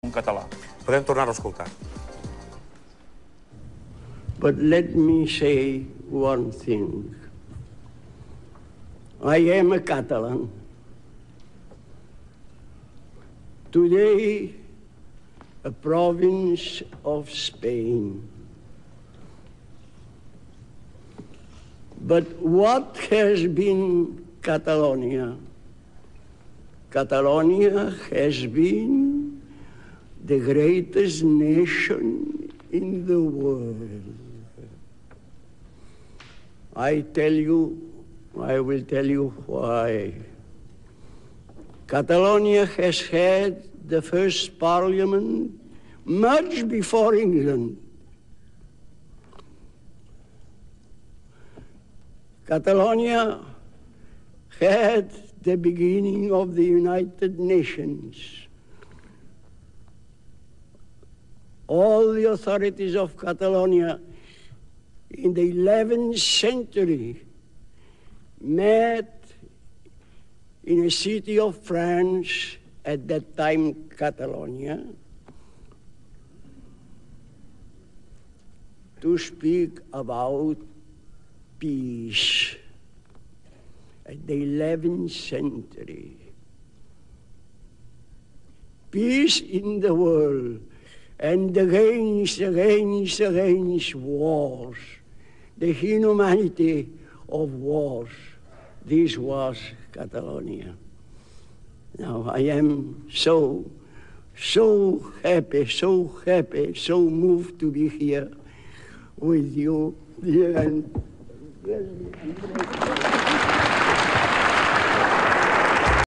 en català. Podem tornar-ho a escoltar. But let me say one thing. I am a Catalan. Today, a province of Spain. But what has been Catalonia? Catalonia has been the greatest nation in the world. I will tell you why. Catalonia has had the first parliament much before England. Catalonia had the beginning of the United Nations. All the authorities of Catalonia in the 11th century met in a city of France, at that time Catalonia, to speak about peace. At the 11th century. Peace in the world, and against wars, the inhumanity of wars. This was Catalonia. Now I am so happy, so moved to be here with you, dear and